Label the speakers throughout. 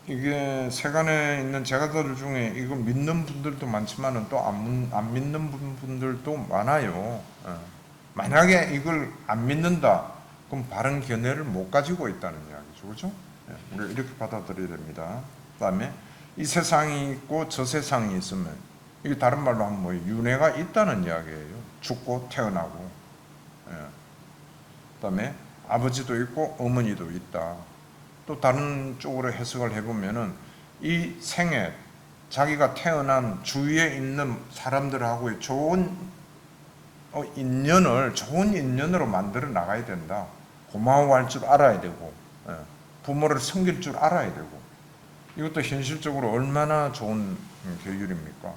Speaker 1: 이게 세간에 있는 제가들 중에 이거 믿는 분들도 많지만은 또 안 믿는 분들도 많아요. 만약에 이걸 안 믿는다, 그럼 바른 견해를 못 가지고 있다는 이야기죠, 그렇죠? 우리가 이렇게 받아들여야 됩니다. 그다음에 이 세상이 있고 저 세상이 있으면 이게 다른 말로 하면 뭐 윤회가 있다는 이야기예요. 죽고 태어나고. 그다음에 아버지도 있고 어머니도 있다. 또 다른 쪽으로 해석을 해보면은 이 생에 자기가 태어난 주위에 있는 사람들하고의 좋은 좋은 인연으로 만들어 나가야 된다. 고마워할 줄 알아야 되고, 부모를 섬길 줄 알아야 되고, 이것도 현실적으로 얼마나 좋은 교율입니까?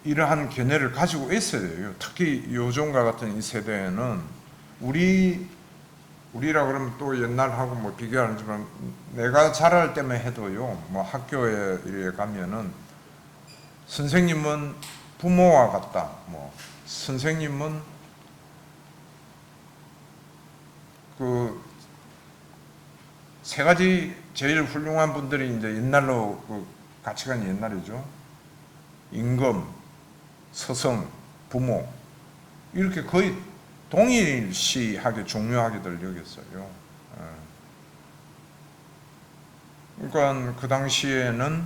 Speaker 1: 이러한 견해를 가지고 있어야 돼요. 특히 요즘과 같은 이 세대에는 우리라 그러면 또 옛날하고 뭐 비교하지만 내가 자랄 때만 해도요, 뭐 학교에 이렇게 가면은 선생님은 부모와 같다. 뭐 선생님은 그 세 가지 제일 훌륭한 분들이 이제 옛날로 그 가치관이 옛날이죠. 임금, 서성, 부모 이렇게 거의 동일시하게 중요하게들 여겼어요. 그러니까 그 당시에는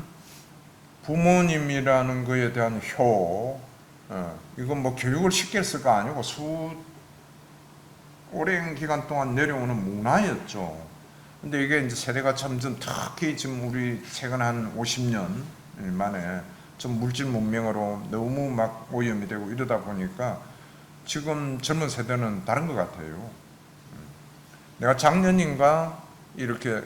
Speaker 1: 부모님이라는 거에 대한 효, 이건 뭐 교육을 시켰을까 아니고 오랜 기간 동안 내려오는 문화였죠. 근데 이게 이제 세대가 점점 특히 지금 우리 최근 한 50년 만에 좀 물질 문명으로 너무 막 오염이 되고 이러다 보니까 지금 젊은 세대는 다른 것 같아요. 내가 작년인가 이렇게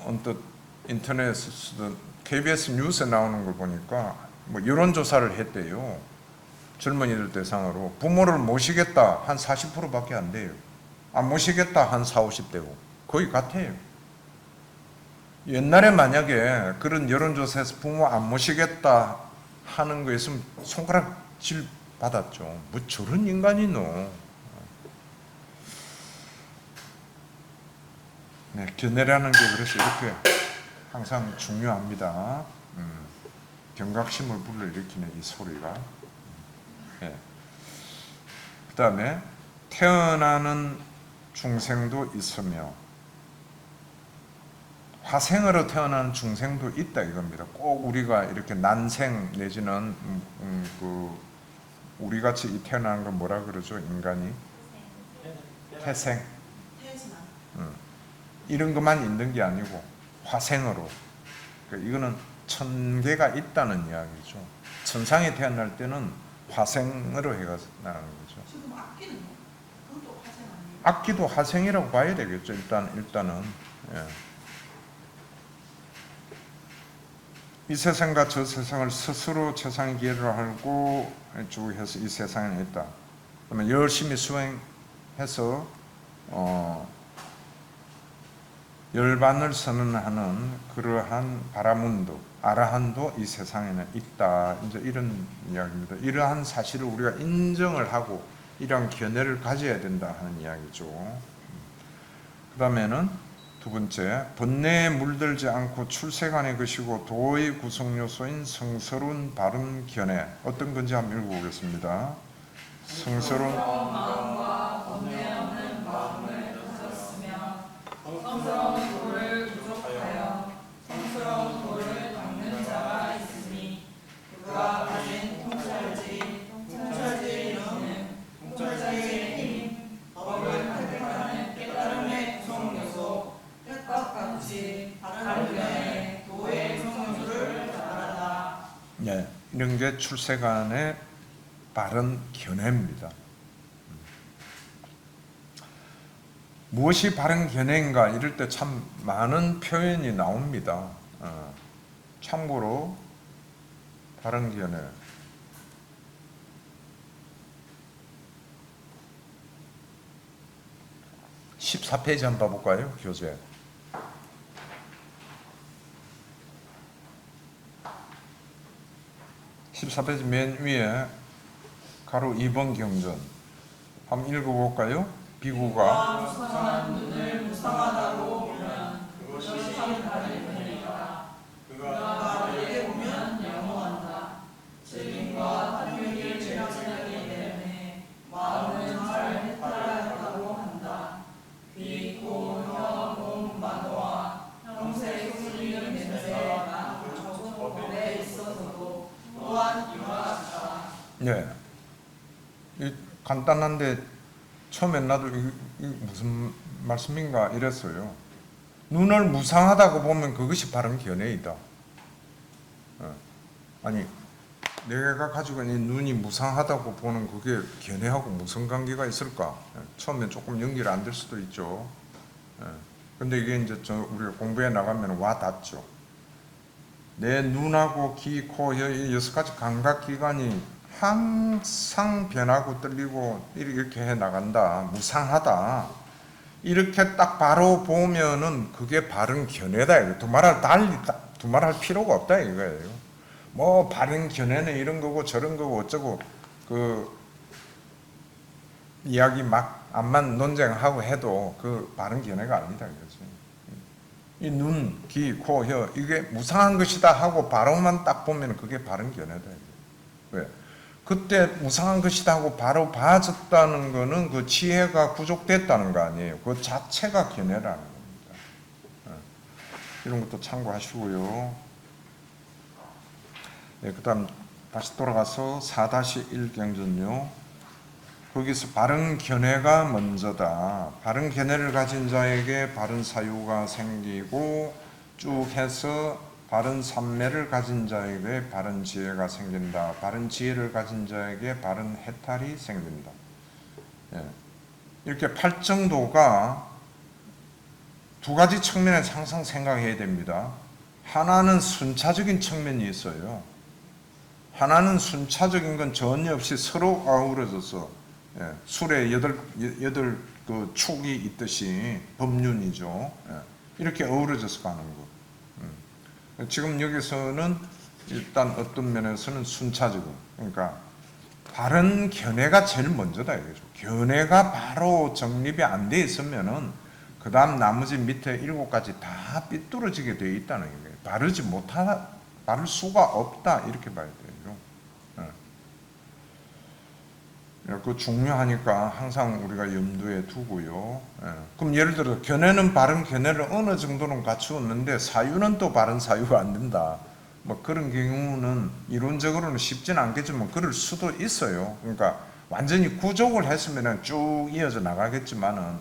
Speaker 1: 언뜻 인터넷에서 KBS 뉴스에 나오는 걸 보니까 뭐 여론조사를 했대요. 젊은이들 대상으로 부모를 모시겠다 한 40%밖에 안 돼요. 안 모시겠다 한 40, 50대고 거의 같아요. 옛날에 만약에 그런 여론조사에서 부모 안 모시겠다 하는 거 있으면 손가락질 받았죠. 뭐 저런 인간이 노. 네, 견해라는 게 그래서 이렇게 항상 중요합니다. 경각심을 불러일으키는 이 소리가. 네. 그 다음에 태어나는 중생도 있으며 화생으로 태어난 중생도 있다 이겁니다. 꼭 우리가 이렇게 난생 내지는 우리같이 태어나는 건 뭐라 그러죠? 인간이 태생 이런 것만 있는 게 아니고 화생으로, 그러니까 이거는 천계가 있다는 이야기죠. 천상에 태어날 때는 화생으로 해가 나는 거죠.
Speaker 2: 지금 악기는 그것도 화생 아니에요?
Speaker 1: 악기도 화생이라고 봐야 되겠죠. 일단은. 예. 이 세상과 저 세상을 스스로 최상의 기회로 알고 쭉 해서 이 세상에 있다. 그러면 열심히 수행해서 열반을 선언하는 그러한 바라문도, 아라한도 이 세상에는 있다. 이제 이런 이야기입니다. 이러한 사실을 우리가 인정을 하고 이러한 견해를 가져야 된다 하는 이야기죠. 그 다음에는 두 번째, 번뇌에 물들지 않고 출세간의 것이고 도의 구성요소인 성스러운 바른 견해. 어떤 건지 한번 읽어보겠습니다. 성스러운
Speaker 2: 마음과 번뇌 없는 마음을 가졌으며 성스러운 도를 부족하여 성스러운 도를 닦는 자가 있으니 그가 가진 통찰지의 힘, 법을 획득하는 깨달음의 구성요소, 뜻과 같이 바른 견해, 도의 구성요소를 말하다.
Speaker 1: 네, 이런 게 출세간의 바른 견해입니다. 무엇이 바른 견해인가 이럴 때 참 많은 표현이 나옵니다. 참고로 바른 견해 14페이지 한번 봐볼까요? 교재 14페이지 맨 위에 가로 2번 경전 한번 읽어볼까요? 비구가
Speaker 2: 무상한 눈을 무상하다고 보면 그것이 하나님 은혜니라. 그가 내게 보면 영원한다. 책임과 탐욕이 죄악이기 때문에 마음은 잘 해탈하였다고 한다. 귀, 코, 혀, 몸, 만호와 형색 숨기는 냄새가 법에 있어서도 또한 이와 같다.
Speaker 1: 네. 간단한데 처음엔 나도 이 무슨 말씀인가 이랬어요. 눈을 무상하다고 보면 그것이 바른 견해이다. 아니 내가 가지고 있는 눈이 무상하다고 보는 그게 견해하고 무슨 관계가 있을까? 처음엔 조금 연결이 안 될 수도 있죠. 근데 이게 이제 우리가 공부해 나가면 와 닿죠. 내 눈하고 귀, 코, 혀, 이 6가지 감각기관이 항상 변하고 떨리고 이렇게 해 나간다. 무상하다. 이렇게 딱 바로 보면은 그게 바른 견해다. 두말할 필요가 없다 이거예요. 뭐 바른 견해는 이런 거고 저런 거고 어쩌고 그 이야기 막 암만 논쟁하고 해도 그 바른 견해가 아니다 이거지. 이 눈, 귀, 코, 혀 이게 무상한 것이다 하고 바로만 딱 보면 그게 바른 견해다. 왜? 그때 무상한 것이다 하고 바로 봐졌다는 거는 그 지혜가 부족됐다는 거 아니에요. 그 자체가 견해라는 겁니다. 이런 것도 참고하시고요. 네, 그 다음 다시 돌아가서 4-1 경전요. 거기서 바른 견해가 먼저다. 바른 견해를 가진 자에게 바른 사유가 생기고 쭉 해서 바른 삼매를 가진 자에게 바른 지혜가 생긴다. 바른 지혜를 가진 자에게 바른 해탈이 생긴다. 예. 이렇게 팔정도가 두 가지 측면에서 항상 생각해야 됩니다. 하나는 순차적인 측면이 있어요. 하나는 순차적인 건 전혀 없이 서로 아우러져서 술에 여덟 그 축이 있듯이 법륜이죠. 이렇게 어우러져서 가는 것. 지금 여기서는 일단 어떤 면에서는 순차적인, 그러니까 바른 견해가 제일 먼저다 이거죠. 견해가 바로 정립이 안 돼 있으면은 그 다음 나머지 밑에 7가지 다 삐뚤어지게 되어 있다는 거예요. 바를 수가 없다 이렇게 봐야 돼요. 그 중요하니까 항상 우리가 염두에 두고요. 그럼 예를 들어 견해는 바른 견해를 어느 정도는 갖추었는데 사유는 또 바른 사유가 안 된다. 뭐 그런 경우는 이론적으로는 쉽지는 않겠지만 그럴 수도 있어요. 그러니까 완전히 구족을 했으면 쭉 이어져 나가겠지만은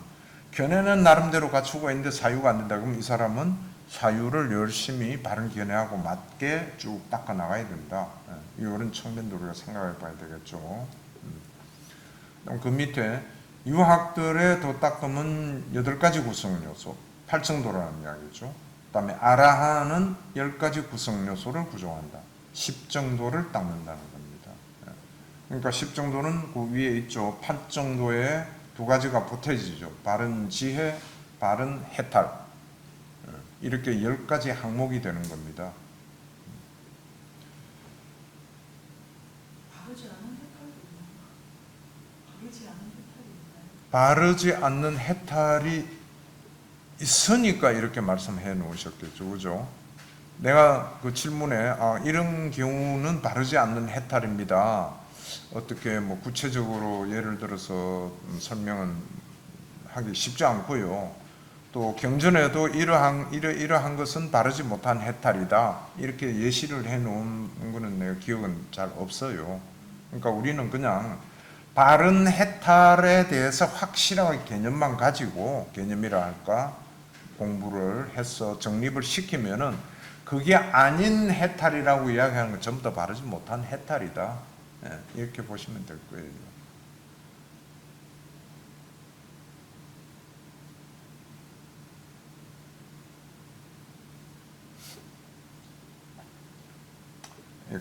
Speaker 1: 견해는 나름대로 갖추고 있는데 사유가 안 된다. 그럼 이 사람은 사유를 열심히 바른 견해하고 맞게 쭉 닦아 나가야 된다. 이런 측면도 우리가 생각해 봐야 되겠죠. 그 밑에 유학들의 도닦음은 8가지 구성 요소, 8정도라는 이야기죠. 그 다음에 아라한은 10가지 구성 요소를 구성한다. 10정도를 닦는다는 겁니다. 그러니까 10정도는 그 위에 있죠. 8정도에 2가지가 붙어지죠. 바른 지혜, 바른 해탈. 이렇게 10가지 항목이 되는 겁니다. 바르지 않는 해탈이 있으니까 이렇게 말씀해 놓으셨겠죠. 그죠? 내가 그 질문에 이런 경우는 바르지 않는 해탈입니다. 어떻게 뭐 구체적으로 예를 들어서 설명은 하기 쉽지 않고요. 또 경전에도 이러한 것은 바르지 못한 해탈이다. 이렇게 예시를 해 놓은 거는 내가 기억은 잘 없어요. 그러니까 우리는 그냥 바른 해탈에 대해서 확실하게 개념만 가지고 개념이라 할까 공부를 해서 정립을 시키면은 그게 아닌 해탈이라고 이야기하는 건 전부 다 바르지 못한 해탈이다. 이렇게 보시면 될 거예요.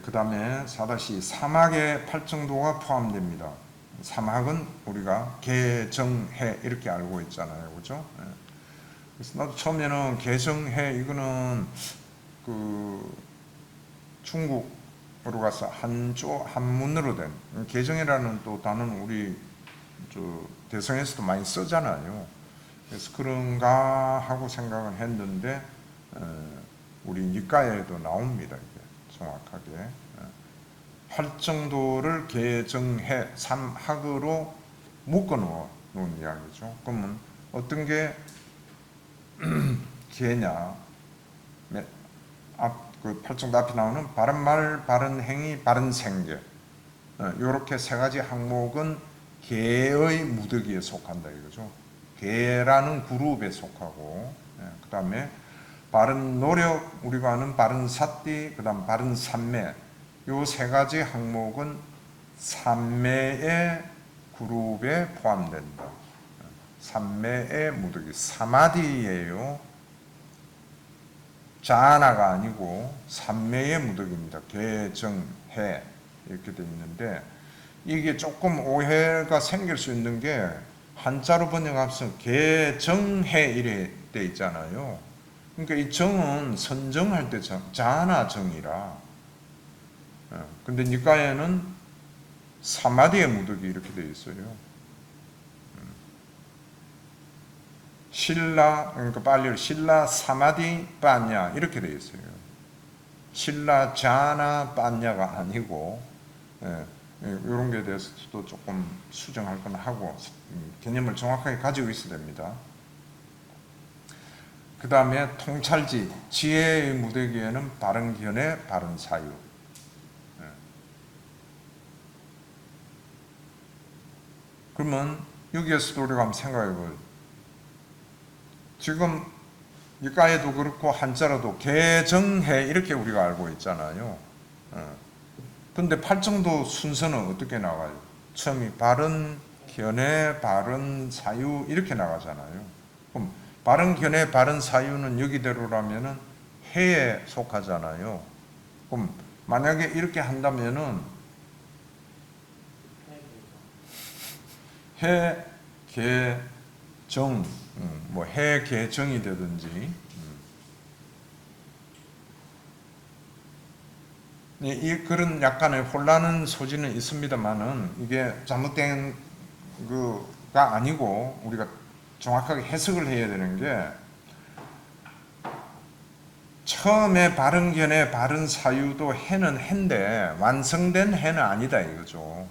Speaker 1: 그 다음에 4-2 사막의 8정도가 포함됩니다. 사막은 우리가 개정해 이렇게 알고 있잖아요. 그죠? 그래서 나도 처음에는 개정해 이거는 그 중국으로 가서 한문으로 된 개정이라는 또 단어는 우리 대성에서도 많이 쓰잖아요. 그래서 그런가 하고 생각을 했는데 우리 니까에도 나옵니다. 이게 정확하게 활정도를 개정해 삼학으로 묶어 놓은 이야기죠. 그러면 어떤 게 개냐? 그 팔정도 앞에 나오는 바른 말, 바른 행위, 바른 생계. 이렇게 세 가지 항목은 개의 무더기에 속한다 이거죠. 개라는 그룹에 속하고, 그 다음에 바른 노력, 우리가 아는 바른 사띠, 그 다음 바른 삼매. 요 세 가지 항목은 삼매의 그룹에 포함된다. 삼매의 무더기, 사마디예요. 자나가 아니고 삼매의 무더기입니다. 개정해 이렇게 되어 있는데 이게 조금 오해가 생길 수 있는 게 한자로 번역하면 개정해 이래 돼 있잖아요. 그러니까 이 정은 선정할 때 자나 정이라. 근데 니까에는 사마디의 무더기 이렇게 되어 있어요. 신라, 그러니까 빨리 신라 사마디 빠냐 이렇게 되어 있어요. 신라 자나 빠냐가 아니고 이런 게 대해서도 조금 수정할 건 하고 개념을 정확하게 가지고 있어야 됩니다. 그 다음에 통찰지, 지혜의 무더기에는 바른 견해, 바른 사유. 그러면 여기에서도 우리가 한번 생각해 볼. 지금 니까에도 그렇고 한자로도 개정해 이렇게 우리가 알고 있잖아요. 근데 팔정도 순서는 어떻게 나가요? 처음이 바른 견해, 바른 사유 이렇게 나가잖아요. 그럼 바른 견해, 바른 사유는 여기대로라면은 해에 속하잖아요. 그럼 만약에 이렇게 한다면은 해, 개, 정, 뭐 해, 개, 정이 되든지 그런 약간의 혼란한 소지는 있습니다만은 이게 잘못된 그가 아니고 우리가 정확하게 해석을 해야 되는 게 처음에 바른 견해, 바른 사유도 해는 해인데 완성된 해는 아니다 이거죠.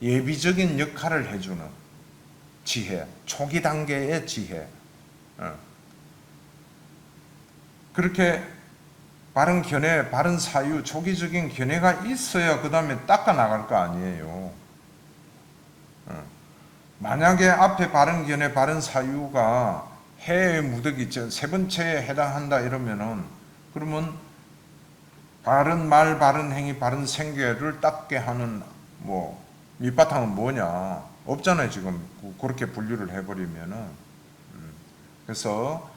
Speaker 1: 예비적인 역할을 해주는 지혜, 초기 단계의 지혜. 그렇게 바른 견해, 바른 사유, 초기적인 견해가 있어야 그 다음에 닦아 나갈 거 아니에요. 만약에 앞에 바른 견해, 바른 사유가 해의 무더기 세 번째에 해당한다 이러면은 그러면 바른 말, 바른 행위, 바른 생계를 닦게 하는 뭐 밑바탕은 뭐냐? 없잖아요 지금 그렇게 분류를 해버리면은. 그래서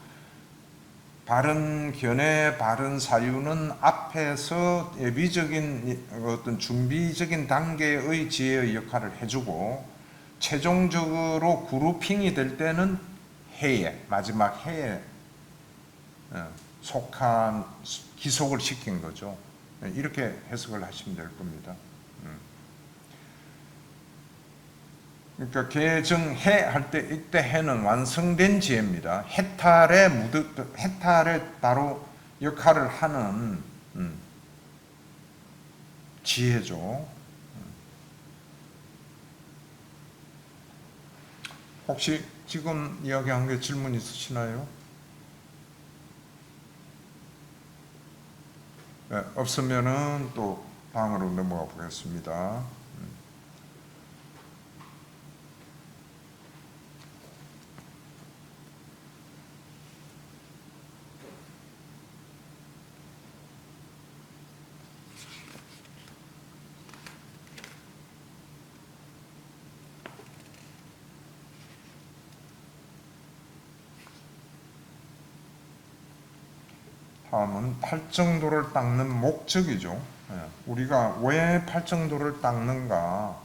Speaker 1: 바른 견해, 바른 사유는 앞에서 예비적인 어떤 준비적인 단계의 지혜의 역할을 해주고 최종적으로 그룹핑이 될 때는 해에 마지막 해에 속한 기속을 시킨 거죠. 이렇게 해석을 하시면 될 겁니다. 그러니까 개정해 할 때 이때 해는 완성된 지혜입니다. 해탈의 바로 역할을 하는 지혜죠. 혹시 지금 이야기한 게 질문 있으시나요? 네, 없으면은 또 다음으로 넘어가 보겠습니다. 다음은 팔정도를 닦는 목적이죠. 우리가 왜 팔정도를 닦는가?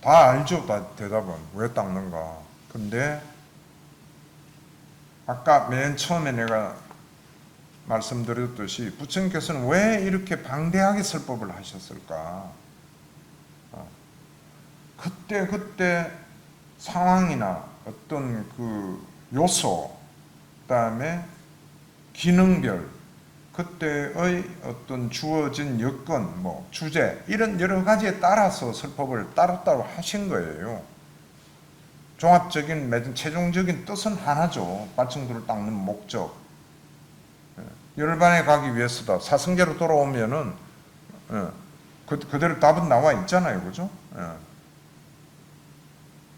Speaker 1: 다 알죠. 다 대답은 왜 닦는가? 근데 아까 맨 처음에 내가 말씀드렸듯이 부처님께서는 왜 이렇게 방대하게 설법을 하셨을까? 그때 상황이나 어떤 그 요소, 그다음에 기능별, 그때의 어떤 주어진 여건, 뭐 주제, 이런 여러 가지에 따라서 설법을 따로따로 하신 거예요. 종합적인 최종적인 뜻은 하나죠. 발정도를 닦는 목적. 열반에 가기 위해서다. 사성제로 돌아오면은 그대로 답은 나와 있잖아요, 그죠?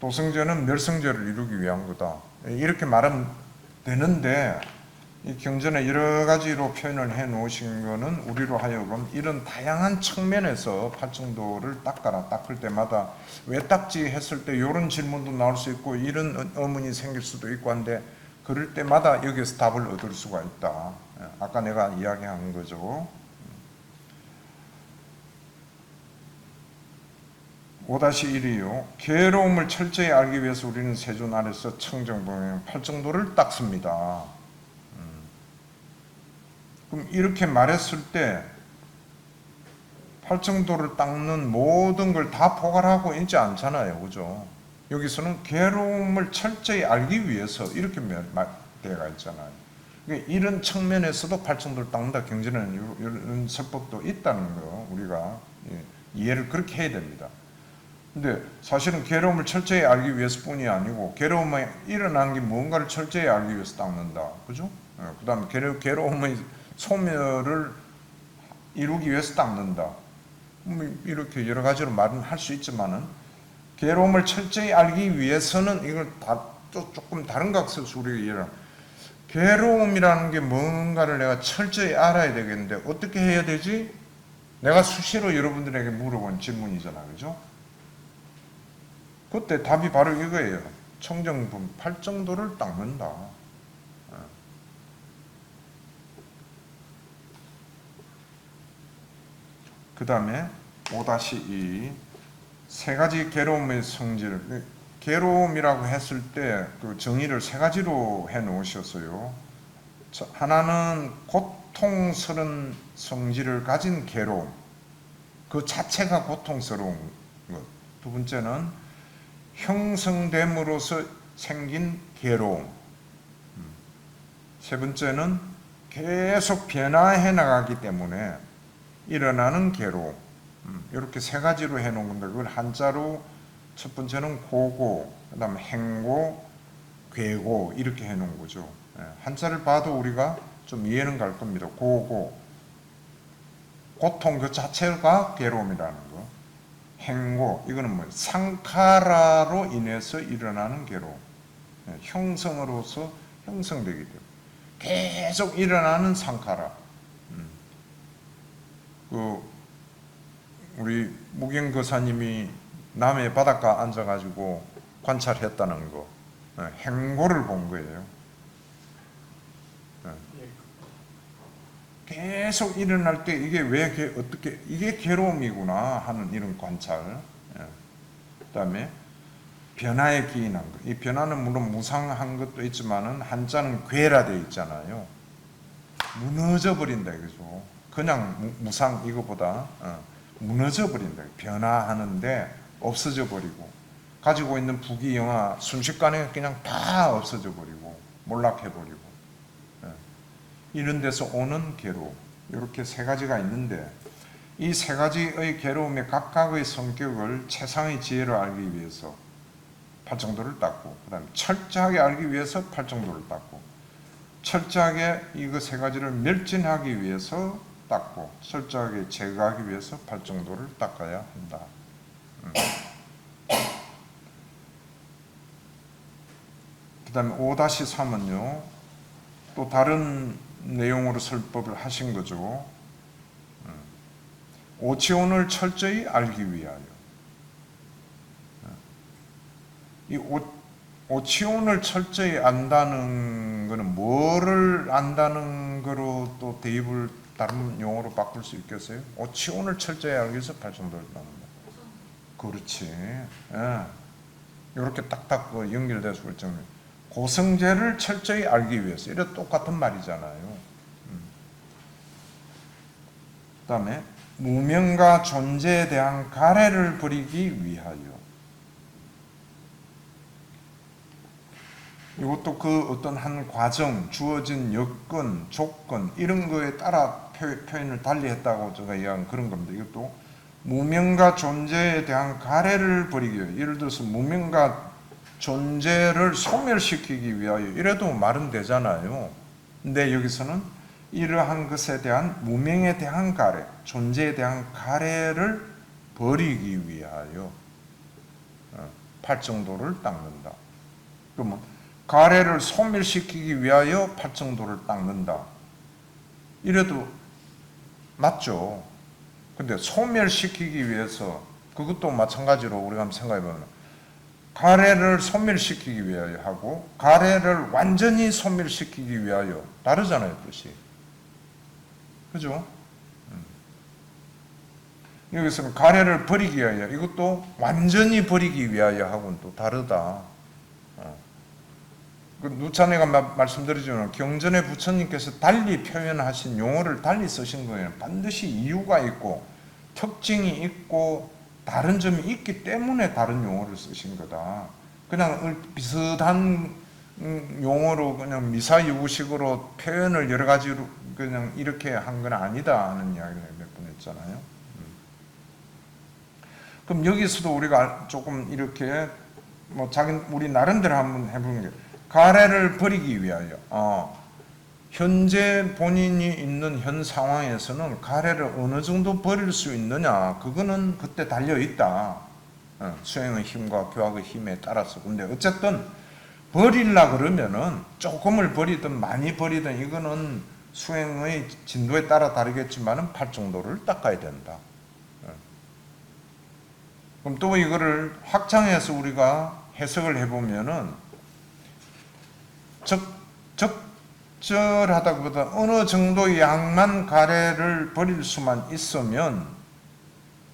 Speaker 1: 도성제는 멸성제를 이루기 위한 거다. 이렇게 말하면 되는데, 이 경전에 여러 가지로 표현을 해 놓으신 거는 우리로 하여금 이런 다양한 측면에서 팔정도를 닦아라. 닦을 때마다 왜 닦지 했을 때 이런 질문도 나올 수 있고 이런 의문이 생길 수도 있고 한데, 그럴 때마다 여기서 답을 얻을 수가 있다. 아까 내가 이야기한 거죠. 5-1이요. 괴로움을 철저히 알기 위해서 우리는 세존 아래서 청정봉행 팔정도를 닦습니다. 그럼 이렇게 말했을 때 팔정도를 닦는 모든 걸 다 포괄하고 있지 않잖아요, 그죠? 여기서는 괴로움을 철저히 알기 위해서 이렇게 되어가 있잖아요. 그러니까 이런 측면에서도 팔정도를 닦는다. 경전에는 이런 설법도 있다는 거 우리가 이해를 그렇게 해야 됩니다. 근데 사실은 괴로움을 철저히 알기 위해서뿐이 아니고 괴로움이 일어난 게 뭔가를 철저히 알기 위해서 닦는다, 그죠? 그 다음에 괴로움의 소멸을 이루기 위해서 닦는다. 이렇게 여러 가지로 말은 할 수 있지만은, 괴로움을 철저히 알기 위해서는 이걸 조금 다른 각서에서 우리가 이해를, 괴로움이라는 게 뭔가를 내가 철저히 알아야 되겠는데 어떻게 해야 되지? 내가 수시로 여러분들에게 물어본 질문이잖아, 그죠? 그때 답이 바로 이거예요. 청정분 팔정도를 닦는다. 그 다음에 5-2 세 가지 괴로움의 성질. 괴로움이라고 했을 때 그 정의를 세 가지로 해 놓으셨어요. 하나는 고통스러운 성질을 가진 괴로움, 그 자체가 고통스러운 것. 두 번째는 형성됨으로써 생긴 괴로움. 세 번째는 계속 변화해 나가기 때문에 일어나는 괴로움. 이렇게 세 가지로 해놓은 건데, 그걸 한자로 첫 번째는 고고, 그 다음에 행고, 괴고 이렇게 해놓은 거죠. 한자를 봐도 우리가 좀 이해는 갈 겁니다. 고고, 고통 그 자체가 괴로움이라는 거. 행고, 이거는 뭐예요? 상카라로 인해서 일어나는 괴로움. 형성으로서 형성되기 때문에 계속 일어나는 상카라. 우리 무경 거사님이 남해 바닷가 앉아가지고 관찰했다는 거, 행고를 본 거예요. 계속 일어날 때 이게 왜 어떻게 이게 괴로움이구나 하는 이런 관찰. 그다음에 변화에 기인한 거. 이 변화는 물론 무상한 것도 있지만은 한자는 괴라돼 있잖아요. 무너져 버린다 이거죠. 그냥 무상 이거보다 무너져 버린다. 변화하는데 없어져 버리고, 가지고 있는 부귀영화 순식간에 그냥 다 없어져 버리고 몰락해 버리고, 이런 데서 오는 괴로움. 이렇게 세 가지가 있는데, 이 세 가지의 괴로움의 각각의 성격을 최상의 지혜로 알기 위해서 팔정도를 닦고, 그 다음에 철저하게 알기 위해서 팔정도를 닦고, 철저하게 이거 세 가지를 멸진하기 위해서 닦고, 철저하게 제거하기 위해서 팔정도를 닦아야 한다. 그 다음에 5-3은요 또 다른 내용으로 설법을 하신 거죠. 오치온을 철저히 알기 위하여. 이 오치온을 철저히 안다는 거는 뭐를 안다는 거로 또 대입을 다른 용어로 바꿀 수 있겠어요? 오치온을 철저히 알기 위해서 팔정도를 닦는다. 그렇지. 이렇게 딱딱 연결돼서 그렇죠. 고성제를 철저히 알기 위해서. 이래 똑같은 말이잖아요. 그 다음에 무명과 존재에 대한 가래를 버리기 위하여. 이것도 그 어떤 한 과정, 주어진 여건, 조건 이런 거에 따라 표현을 달리했다고 제가 이야기한 그런 겁니다. 이것도 무명과 존재에 대한 가래를 버리기 위해, 예를 들어서 무명과 존재를 소멸시키기 위하여 이래도 말은 되잖아요. 근데 여기서는 이러한 것에 대한 무명에 대한 가래, 존재에 대한 가래를 버리기 위하여 팔정도를 닦는다. 그러면 가래를 소멸시키기 위하여 팔정도를 닦는다. 이래도 맞죠. 근데 소멸시키기 위해서, 그것도 마찬가지로 우리가 한번 생각해보면 가래를 소멸시키기 위하여 하고 가래를 완전히 소멸시키기 위하여 다르잖아요, 뜻이. 그죠? 여기서는 가래를 버리기 위하여, 이것도 완전히 버리기 위하여 하고는 또 다르다. 그 누차내가 말씀드리지만 경전의 부처님께서 달리 표현하신 용어를 달리 쓰신 거예요. 반드시 이유가 있고 특징이 있고 다른 점이 있기 때문에 다른 용어를 쓰신 거다. 그냥 비슷한 용어로 그냥 미사유구식으로 표현을 여러 가지로 그냥 이렇게 한 건 아니다 하는 이야기를 몇 번 했잖아요. 그럼 여기서도 우리가 조금 이렇게 우리 나름대로 한번 해보는 게, 가래를 버리기 위하여 현재 본인이 있는 현 상황에서는 가래를 어느 정도 버릴 수 있느냐, 그거는 그때 달려있다. 수행의 힘과 교학의 힘에 따라서. 근데 어쨌든 버리려 그러면은 조금을 버리든 많이 버리든 이거는 수행의 진도에 따라 다르겠지만은 팔정도를 닦아야 된다. 그럼 또 이거를 확장해서 우리가 해석을 해보면은 적절하다기보다 어느 정도 양만 가래를 버릴 수만 있으면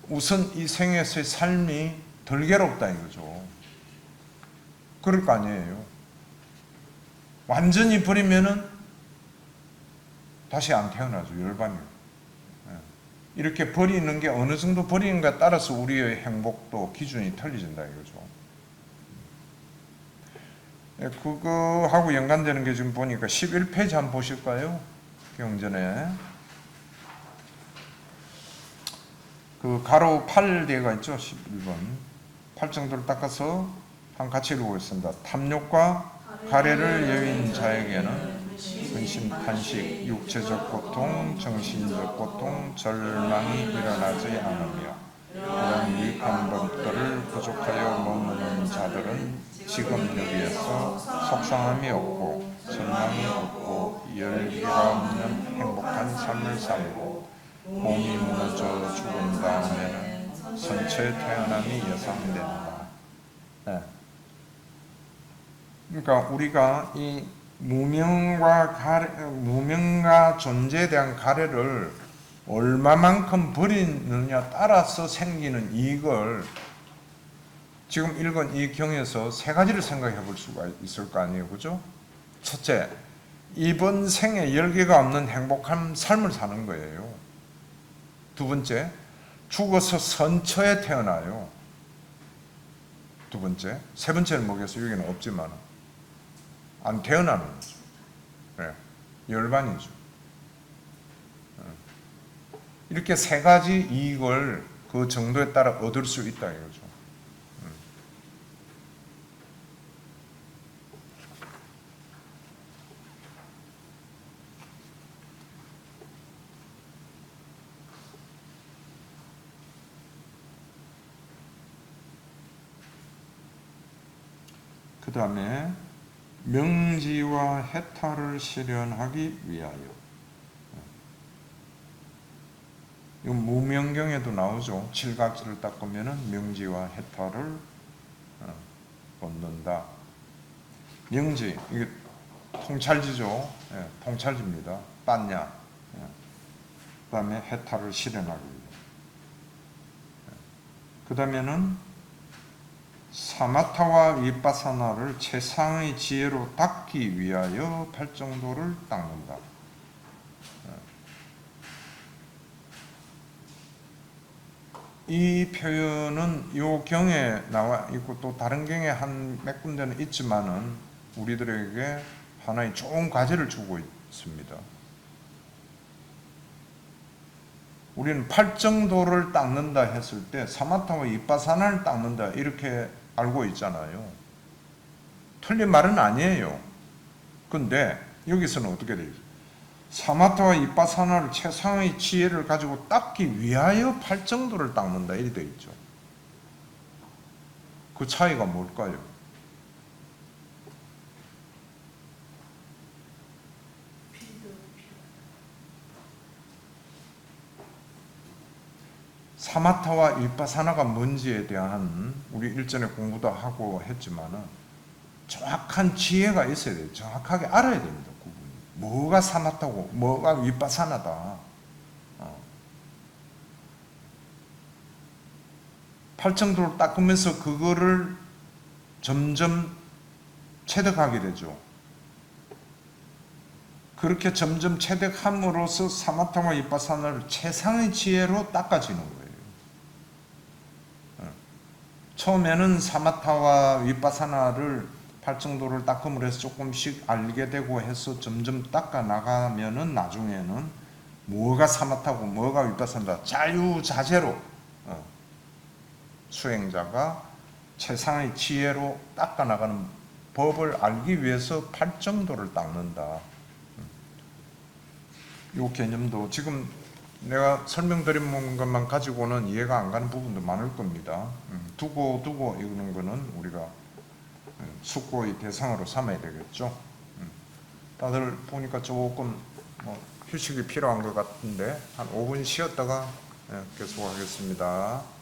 Speaker 1: 우선 이 생에서의 삶이 덜 괴롭다 이거죠. 그럴 거 아니에요. 완전히 버리면은 다시 안 태어나죠. 열반이요. 이렇게 버리는 게 어느 정도 버리는가에 따라서 우리의 행복도 기준이 틀려진다 이거죠. 그거하고 연관되는 게 지금 보니까 11페이지 한번 보실까요? 경전에 그 가로 8대가 있죠. 11번 팔정도를 닦아서 한 같이 읽어보겠습니다. 탐욕과 가래를 여인 자에게는 근심, 탄식, 육체적 고통, 정신적 고통, 절망이 일어나지 않으며 이런 유익한 법들을 부족하여 머무는 자들은 지금 여기에서 속상함이 없고 절망이 없고 열기가 없는 행복한 삶을 살고 몸이 무너져 죽은 다음에는 선처의 태어남이 예상된다. 네. 그러니까 우리가 이 무명과 존재에 대한 가래를 얼마만큼 버리느냐 따라서 생기는 이익을 지금 읽은 이 경에서 세 가지를 생각해 볼 수가 있을 거 아니에요. 그죠? 첫째, 이번 생에 열개가 없는 행복한 삶을 사는 거예요. 두 번째, 죽어서 선처에 태어나요. 두 번째, 세 번째는 뭐겠어요? 여기는 없지만 안 태어나는 거죠. 네, 열반이죠. 이렇게 세 가지 이익을 그 정도에 따라 얻을 수 있다 이거죠. 그 다음에 명지와 해탈을 실현하기 위하여. 이건 무명경에도 나오죠. 칠각지를 닦으면 명지와 해탈을 얻는다. 명지, 이게 통찰지죠. 예, 통찰지입니다. 빤냐. 예. 그 다음에 해탈을 실현하기 위해. 그 다음에는 사마타와 위파사나를 최상의 지혜로 닦기 위하여 팔정도를 닦는다. 이 표현은 이 경에 나와 있고 또 다른 경에 한 몇 군데는 있지만은 우리들에게 하나의 좋은 과제를 주고 있습니다. 우리는 팔정도를 닦는다 했을 때 사마타와 이빠사나를 닦는다 이렇게 알고 있잖아요. 틀린 말은 아니에요. 근데 여기서는 어떻게 되죠? 사마타와 이빠사나를 최상의 지혜를 가지고 닦기 위하여 팔정도를 닦는다 이렇게 되어 있죠. 그 차이가 뭘까요? 사마타와 이빠사나가 뭔지에 대한 우리 일전에 공부도 하고 했지만은 정확한 지혜가 있어야 돼요. 정확하게 알아야 됩니다. 구분이. 뭐가 사마타고 뭐가 이빠사나다. 팔정도를 닦으면서 그거를 점점 체득하게 되죠. 그렇게 점점 체득함으로써 사마타와 이빠사나를 최상의 지혜로 닦아지는 거예요. 처음에는 사마타와 위빠사나를 팔정도를 닦음으로 해서 조금씩 알게 되고 해서 점점 닦아 나가면은 나중에는 뭐가 사마타고 뭐가 위빠사나다 자유자재로 수행자가 최상의 지혜로 닦아 나가는 법을 알기 위해서 팔정도를 닦는다. 이 개념도 지금 내가 설명드린 것만 가지고는 이해가 안 가는 부분도 많을 겁니다. 두고 이러는 거는 우리가 숙고의 대상으로 삼아야 되겠죠. 다들 보니까 조금 휴식이 필요한 것 같은데 한 5분 쉬었다가 계속하겠습니다.